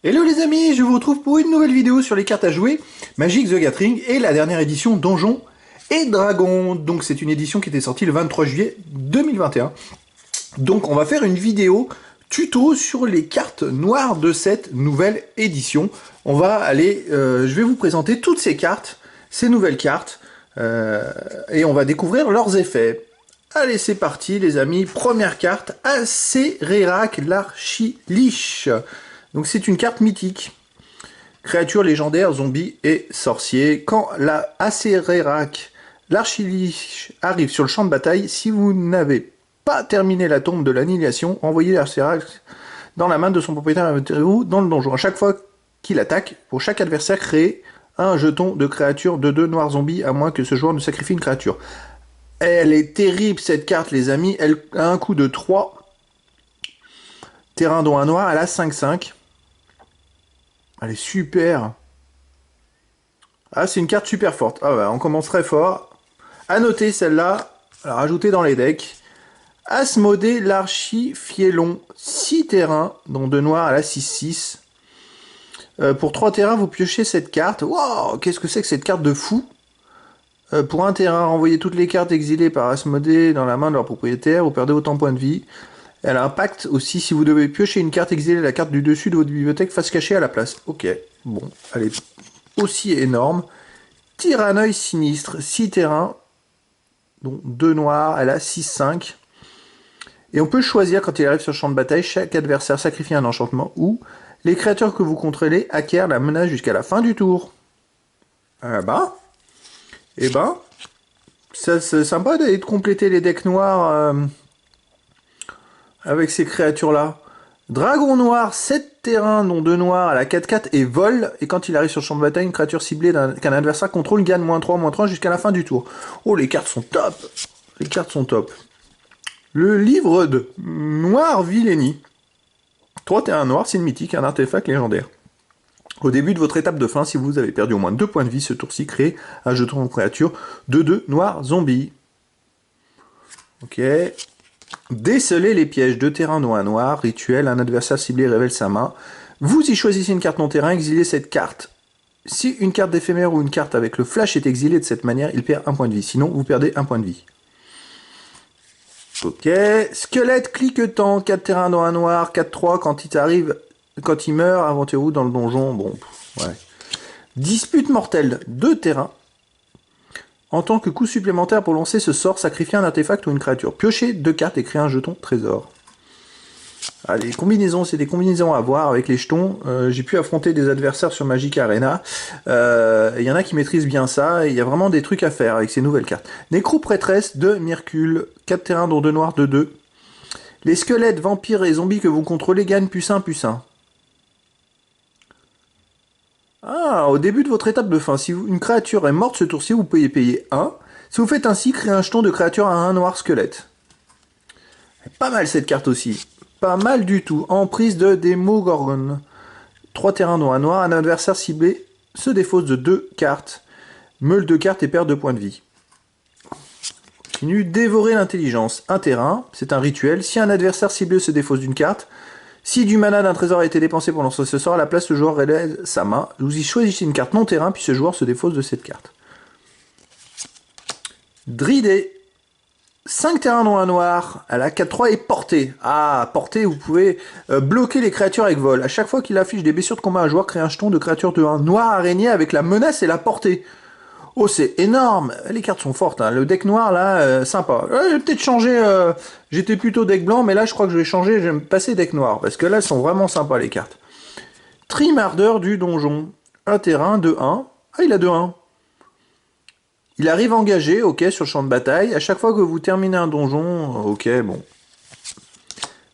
Hello les amis, je vous retrouve pour une nouvelle vidéo sur les cartes à jouer, Magic the Gathering et la dernière édition Donjons et Dragons. Donc c'est une édition qui était sortie le 23 juillet 2021. Donc on va faire une vidéo tuto sur les cartes noires de cette nouvelle édition. On va aller, je vais vous présenter toutes ces cartes, ces nouvelles cartes, et on va découvrir leurs effets. Allez, c'est parti les amis. Première carte, Acererak l'Archiliche. Donc c'est une carte mythique. Créature légendaire, zombie et sorcier. Quand la Acererak l'Archiliche arrive sur le champ de bataille, si vous n'avez pas terminé la tombe de l'annihilation, envoyez l'Acererak dans la main de son propriétaire ou dans le donjon. À chaque fois qu'il attaque, pour chaque adversaire, créez un jeton de créature de 2 noirs zombies, à moins que ce joueur ne sacrifie une créature. Elle est terrible cette carte les amis, elle a un coût de 3 terrains dont un noir, elle a 5-5. Elle est super. Ah, c'est une carte super forte. Ah bah, on commence très fort. À noter celle-là, à rajouter dans les decks. Asmodée l'Archifiélon, 6 terrains, dont 2 noirs à la 6-6. Pour 3 terrains, vous piochez cette carte. Wow, qu'est-ce que c'est que cette carte de fou? Pour un terrain, renvoyez toutes les cartes exilées par Asmodée dans la main de leur propriétaire. Vous perdez autant de points de vie. Elle a un impact aussi si vous devez piocher une carte exilée, la carte du dessus de votre bibliothèque face cachée à la place. Ok, bon, elle est aussi énorme. Tyranneuil sinistre, 6 terrains, dont 2 noirs, elle a 6-5. Et on peut choisir quand il arrive sur le champ de bataille, chaque adversaire sacrifie un enchantement ou les créatures que vous contrôlez acquièrent la menace jusqu'à la fin du tour. Eh ben, ça c'est sympa de compléter les decks noirs avec ces créatures-là. Dragon noir, 7 terrains, dont 2 noirs à la 4-4 et vol. Et quand il arrive sur le champ de bataille, une créature ciblée qu'un adversaire contrôle gagne -3/-3 jusqu'à la fin du tour. Oh, les cartes sont top. Les cartes sont top. Le livre de Noir Villénie. 3 terrains noirs, c'est une mythique, un artefact légendaire. Au début de votre étape de fin, si vous avez perdu au moins 2 points de vie ce tour-ci, créez un jeton de créature de 2 noirs zombies. Ok. Déceler les pièges de terrain noir, rituel, un adversaire ciblé révèle sa main. Vous y choisissez une carte non-terrain, exilez cette carte. Si une carte d'éphémère ou une carte avec le flash est exilée de cette manière, il perd 1 point de vie. Sinon, vous perdez 1 point de vie. Ok. Squelette cliquetant, 4 terrains dans un noir, 4-3, quand il meurt, inventez-vous dans le donjon. Bon, ouais. Dispute mortelle, 2 terrains. En tant que coup supplémentaire pour lancer ce sort, sacrifiez un artefact ou une créature. Piochez 2 cartes et créez un jeton trésor. Ah, les combinaisons, c'est des combinaisons à voir avec les jetons. J'ai pu affronter des adversaires sur Magic Arena. Il y en a qui maîtrisent bien ça. Et il y a vraiment des trucs à faire avec ces nouvelles cartes. Nécro-prêtresse de Myrcule. 4 terrains dont 2 noirs, 2-2. Les squelettes, vampires et zombies que vous contrôlez gagnent +1/+1. Ah, au début de votre étape de fin, si une créature est morte ce tour-ci, vous pouvez payer 1. Si vous faites ainsi, créez un jeton de créature à 1 noir squelette. Pas mal cette carte aussi. Pas mal du tout. Emprise de Demogorgon. 3 terrains dont un noir, un adversaire ciblé se défausse de 2 cartes. Meule 2 cartes et perd 2 points de vie. Continue. Dévorer l'intelligence. Un terrain, c'est un rituel. Si un adversaire ciblé se défausse d'une carte, si du mana d'un trésor a été dépensé pour lancer ce sort, à la place, le joueur relève sa main. Vous y choisissez une carte non terrain, puis ce joueur se défausse de cette carte. Dridé. 5 terrains dont un noir, elle a 4-3 et portée. Ah, portée, vous pouvez bloquer les créatures avec vol. À chaque fois qu'il affiche des blessures de combat, un joueur crée un jeton de créature de 1 noir araignée avec la menace et la portée. Oh, c'est énorme. Les cartes sont fortes, hein. Le deck noir, là, sympa. J'ai peut-être changé, j'étais plutôt deck blanc, mais là, je crois que je vais changer, je vais me passer deck noir, parce que là, elles sont vraiment sympas, les cartes. Trimardeur du donjon. Un terrain, 2-1. Ah, il a 2-1. Il arrive engagé, ok, sur le champ de bataille. À chaque fois que vous terminez un donjon, ok, bon.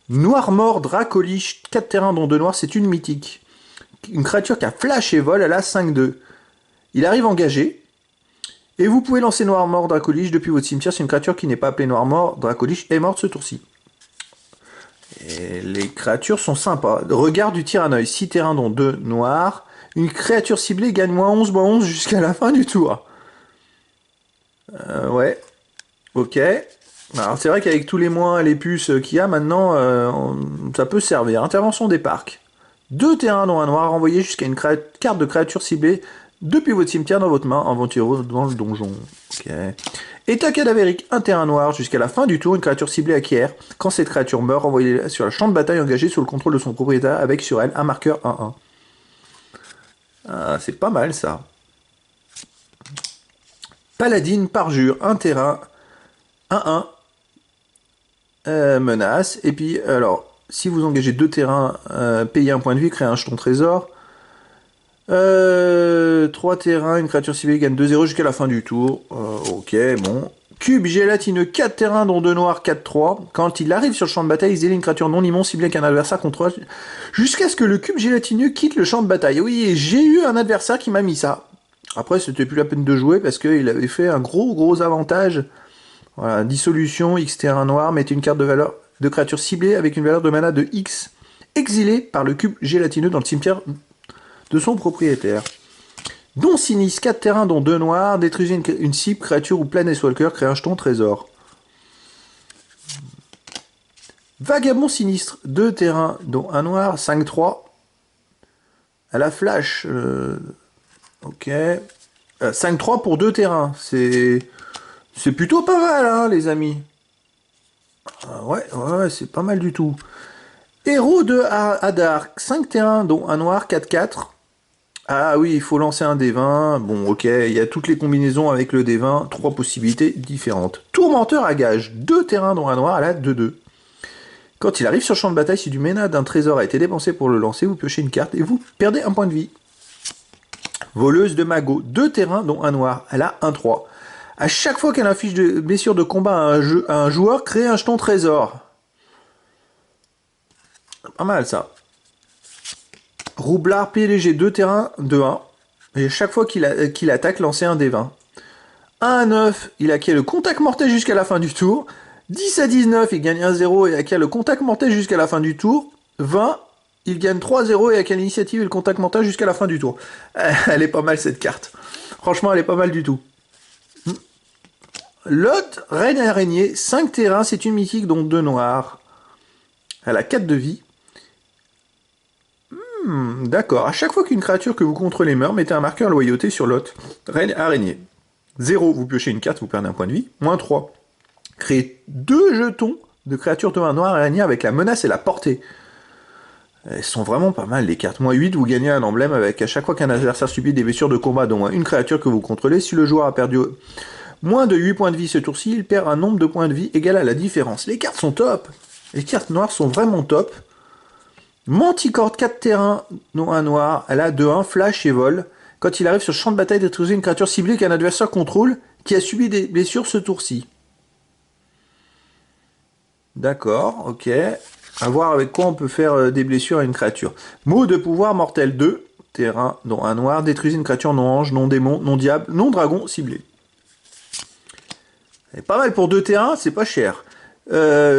Noirmort Dracoliche, 4 terrains dont 2 noirs, c'est une mythique. Une créature qui a flash et vol, elle a 5-2. Il arrive engagé. Et vous pouvez lancer Noirmort Dracoliche depuis votre cimetière si une créature qui n'est pas appelée Noirmort Dracoliche est morte ce tour-ci. Et les créatures sont sympas. Regard du Tyranneuil, 6 terrains dont 2 noirs. Une créature ciblée gagne -11/-11 jusqu'à la fin du tour. Ouais. Ok. Alors c'est vrai qu'avec tous les moins, les puces qu'il y a maintenant, ça peut servir. Intervention des parcs. 2 terrains dont un noir, envoyez jusqu'à une carte de créature ciblée depuis votre cimetière dans votre main, inventez-le dans le donjon. Ok. État cadavérique, un terrain noir, jusqu'à la fin du tour, une créature ciblée acquiert. Quand cette créature meurt, envoyez-la sur le champ de bataille engagé sous le contrôle de son propriétaire avec sur elle un marqueur 1-1. Ah, c'est pas mal ça. Paladine, parjure, un terrain, 1-1, menace. Et puis, alors, si vous engagez 2 terrains, payez un point de vie, créez un jeton trésor. 3 terrains, une créature ciblée gagne 2-0 jusqu'à la fin du tour. Ok, bon. Cube gélatineux, 4 terrains, dont 2 noirs, 4-3. Quand il arrive sur le champ de bataille, il élit une créature non immonde ciblée qu'un adversaire contrôle jusqu'à ce que le cube gélatineux quitte le champ de bataille. Oui, j'ai eu un adversaire qui m'a mis ça. Après, c'était plus la peine de jouer parce qu'il avait fait un gros avantage. Voilà, dissolution, X terrain noir, mettez une carte de valeur de créature ciblée avec une valeur de mana de X, exilée par le cube gélatineux dans le cimetière de son propriétaire. Don sinistre, 4 terrains dont 2 noirs, détruisez une cible, créature ou planeswalker, créez un jeton trésor. Vagabond sinistre, 2 terrains dont 1 noir, 5-3. À la flash, ok. 5-3 pour 2 terrains, c'est plutôt pas mal, hein, les amis. Ouais, c'est pas mal du tout. Héros de Hadar, 5 terrains dont 1 noir, 4-4. Ah oui, il faut lancer un D20. Bon, ok, il y a toutes les combinaisons avec le D20, 3 possibilités différentes. Tourmenteur à gage, 2 terrains dont un noir, à la 2-2. Quand il arrive sur le champ de bataille, si du mana d'un trésor a été dépensé pour le lancer, vous piochez une carte et vous perdez un point de vie. Voleuse de magot, 2 terrains dont un noir, elle a 1-3. À chaque fois qu'elle inflige de blessure de combat à un joueur, créez un jeton trésor. Pas mal ça. Roublard, pied léger, 2 terrains, 2-1. Et chaque fois qu'il attaque, lancez un D20. 1-9, il acquiert le contact mortel jusqu'à la fin du tour. 10-19, il gagne 1-0 et acquiert le contact mortel jusqu'à la fin du tour. 20, il gagne 3-0 et acquiert l'initiative et le contact mortel jusqu'à la fin du tour. Elle est pas mal cette carte. Franchement, elle est pas mal du tout. Lot, reine araignée, 5 terrains, c'est une mythique dont 2 noirs. Elle a 4 de vie. D'accord. À chaque fois qu'une créature que vous contrôlez meurt, mettez un marqueur loyauté sur Lot. Reine araignée. 0, vous piochez une carte, vous perdez un point de vie. -3. Créez 2 jetons de créatures de 1 noir araignée avec la menace et la portée. Elles sont vraiment pas mal les cartes. -8, vous gagnez un emblème avec à chaque fois qu'un adversaire subit des blessures de combat, dont une créature que vous contrôlez. Si le joueur a perdu moins de 8 points de vie ce tour-ci, il perd un nombre de points de vie égal à la différence. Les cartes sont top. Les cartes noires sont vraiment top. Manticorde, 4 terrains, dont un noir, elle a 2-1, flash et vol. Quand il arrive sur le champ de bataille, détruisez une créature ciblée qu'un adversaire contrôle qui a subi des blessures ce tour-ci. D'accord, ok. À voir avec quoi on peut faire des blessures à une créature. Mot de pouvoir mortel 2, terrain, dont un noir, détruisez une créature non ange, non démon, non diable, non dragon ciblé. C'est pas mal pour 2 terrains, c'est pas cher.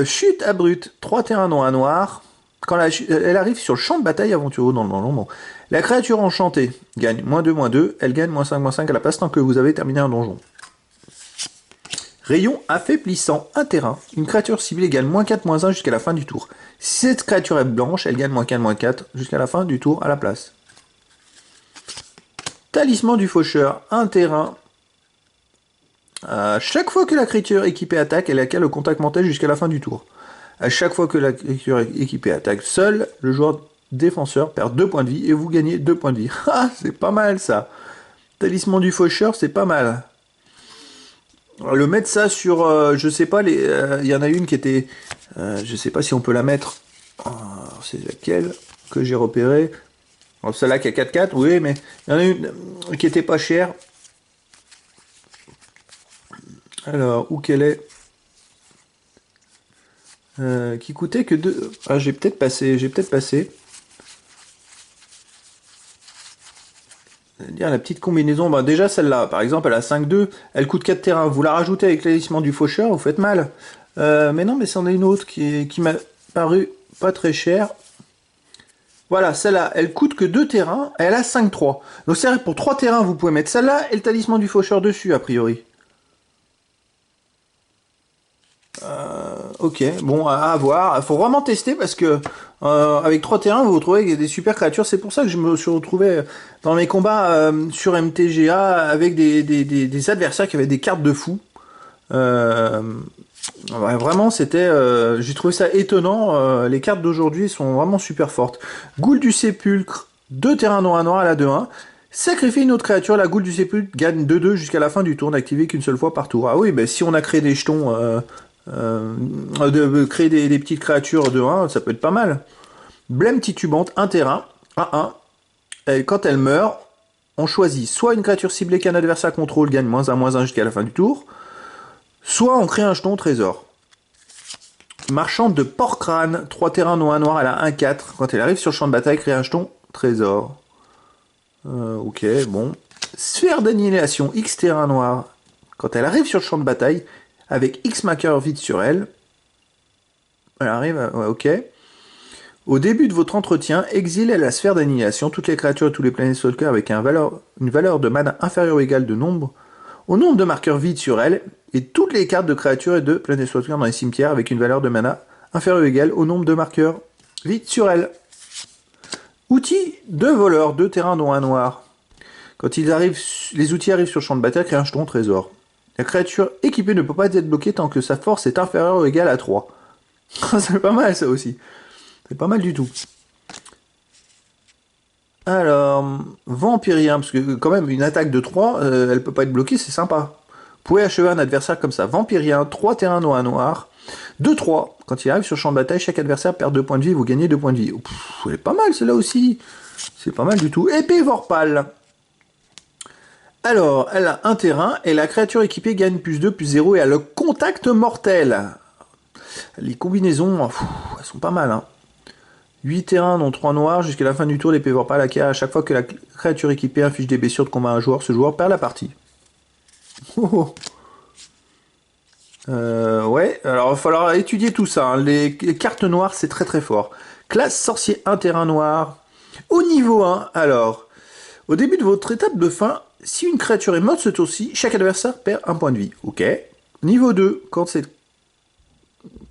Chute abrupte, 3 terrains, dont un noir. Quand elle arrive sur le champ de bataille aventureux dans le donjon, la créature enchantée gagne -2/-2, elle gagne -5/-5 à la place tant que vous avez terminé un donjon. Rayon affaiblissant, un terrain. Une créature ciblée gagne -4/-1 jusqu'à la fin du tour. Si cette créature est blanche, elle gagne -4/-4 jusqu'à la fin du tour à la place. Talisman du faucheur, un terrain. À chaque fois que la créature équipée attaque, elle acquiert le contact mortel jusqu'à la fin du tour. À chaque fois que la créature équipée attaque seul, le joueur défenseur perd 2 points de vie et vous gagnez 2 points de vie. Ah, c'est pas mal ça. Talisman du faucheur, c'est pas mal. Le mettre ça sur, je sais pas, il y en a une qui était, je sais pas si on peut la mettre. C'est laquelle que j'ai repérée. Celle-là qui a 4-4, oui, mais il y en a une qui était pas chère. Alors, où qu'elle est? Qui coûtait que 2... Ah, j'ai peut-être passé. Dire la petite combinaison, bah déjà celle-là, par exemple, elle a 5-2, elle coûte 4 terrains. Vous la rajoutez avec l'alissement du faucheur, vous faites mal. Mais non, mais c'en est une autre qui m'a paru pas très chère. Voilà, celle-là, elle coûte que 2 terrains, elle a 5-3. Donc c'est vrai, pour 3 terrains, vous pouvez mettre celle-là et le talisman du faucheur dessus, a priori. Ok, bon, à voir. Il faut vraiment tester parce que avec 3 terrains, vous vous retrouvez avec des super créatures. C'est pour ça que je me suis retrouvé dans mes combats sur MTGA avec des adversaires qui avaient des cartes de fou. Euh, ouais, vraiment, c'était. J'ai trouvé ça étonnant. Les cartes d'aujourd'hui sont vraiment super fortes. Goule du Sépulcre, 2 terrains noir à la 2-1. Sacrifier une autre créature, la Goule du Sépulcre gagne 2-2 jusqu'à la fin du tour, n'activer qu'une seule fois par tour. Ah oui, ben si on a créé des jetons, de créer des petites créatures de 1, ça peut être pas mal. Blême titubante, 1 terrain, 1-1. Et quand elle meurt, on choisit soit une créature ciblée qu'un adversaire contrôle gagne -1/-1 jusqu'à la fin du tour, soit on crée un jeton trésor. Marchande de Porc-Crâne, 3 terrains noir, elle a 1-4. Quand elle arrive sur le champ de bataille, crée un jeton trésor. Ok, bon. Sphère d'annihilation, X terrain noir. Quand elle arrive sur le champ de bataille, avec X marqueur vide sur elle, elle arrive, ouais, ok. Au début de votre entretien, exilez la sphère d'annihilation toutes les créatures et tous les planeswalkers avec une valeur de mana inférieure ou égale au nombre de marqueurs vides sur elle, et toutes les cartes de créatures et de planeswalkers dans les cimetières avec une valeur de mana inférieure ou égale au nombre de marqueurs vides sur elle. Outils de voleur, 2 terrains dont un noir. Quand les outils arrivent sur le champ de bataille, crée un jeton trésor. La créature équipée ne peut pas être bloquée tant que sa force est inférieure ou égale à 3. C'est pas mal ça aussi. C'est pas mal du tout. Alors, Vampirien, parce que quand même une attaque de 3, elle peut pas être bloquée, c'est sympa. Vous pouvez achever un adversaire comme ça. Vampirien, 3 terrains noir. 2-3. Quand il arrive sur le champ de bataille, chaque adversaire perd 2 points de vie, vous gagnez 2 points de vie. Pff, elle est pas mal celle-là aussi. C'est pas mal du tout. Épée Vorpal. Alors, elle a un terrain, et la créature équipée gagne +2, +0, et a le contact mortel. Les combinaisons, elles sont pas mal, hein. 8 terrains, dont 3 noirs, jusqu'à la fin du tour, l'épée Vorpal acquiert à chaque fois que la créature équipée inflige des blessures de combat à un joueur, ce joueur perd la partie. Oh. Ouais, alors il va falloir étudier tout ça, hein. Les cartes noires, c'est très très fort. Classe sorcier, 1 terrain noir. Au niveau 1, alors, au début de votre étape de fin, si une créature est morte ce tour-ci, chaque adversaire perd 1 point de vie. Ok. Niveau 2, quand cette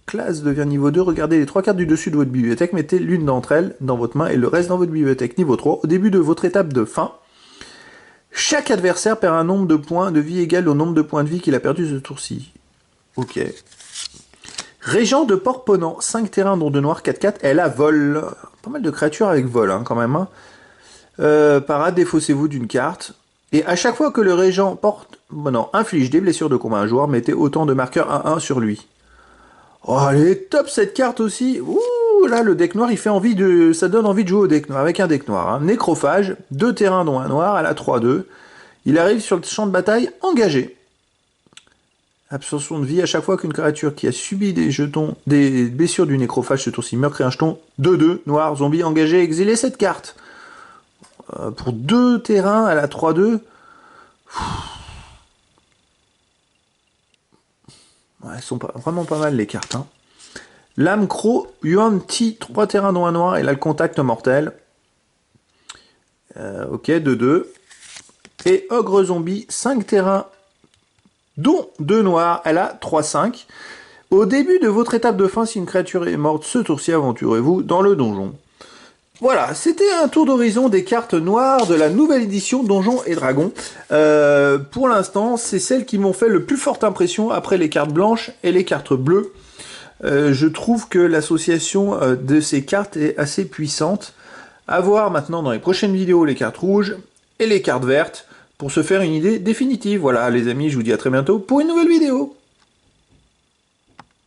classe devient niveau 2, regardez les 3 cartes du dessus de votre bibliothèque, mettez l'une d'entre elles dans votre main et le reste dans votre bibliothèque. Niveau 3, au début de votre étape de fin, chaque adversaire perd un nombre de points de vie égal au nombre de points de vie qu'il a perdu ce tour-ci. Ok. Régent de Porponant, 5 terrains dont 2 noirs, 4-4, elle a vol. Pas mal de créatures avec vol, hein, quand même. Hein. Parade, défaussez-vous d'une carte. Et à chaque fois que le régent inflige des blessures de combat à un joueur, mettez autant de marqueurs 1-1 sur lui. Oh, elle est top cette carte aussi. Ouh, là, le deck noir, il fait envie de... Ça donne envie de jouer au deck noir, avec un deck noir. Hein. Nécrophage, 2 terrains dont un noir, elle a 3-2. Il arrive sur le champ de bataille engagé. Absorption de vie, à chaque fois qu'une créature qui a subi des blessures du nécrophage ce tour-ci meurt, crée un jeton 2-2, noir, zombie, engagé, exilez cette carte. Pour 2 terrains, elle a 3-2. Ouais, elles sont vraiment pas mal les cartes. Hein. Lame Croc, Yuan Ti, 3 terrains dont un noir, elle a le contact mortel. Ok, 2-2. Et Ogre Zombie, 5 terrains dont 2 noirs, elle a 3-5. Au début de votre étape de fin, si une créature est morte ce tour-ci, aventurez-vous dans le donjon. Voilà, c'était un tour d'horizon des cartes noires de la nouvelle édition Donjons et Dragons. Pour l'instant, c'est celles qui m'ont fait le plus forte impression après les cartes blanches et les cartes bleues. Je trouve que l'association de ces cartes est assez puissante. À voir maintenant dans les prochaines vidéos les cartes rouges et les cartes vertes pour se faire une idée définitive. Voilà les amis, je vous dis à très bientôt pour une nouvelle vidéo.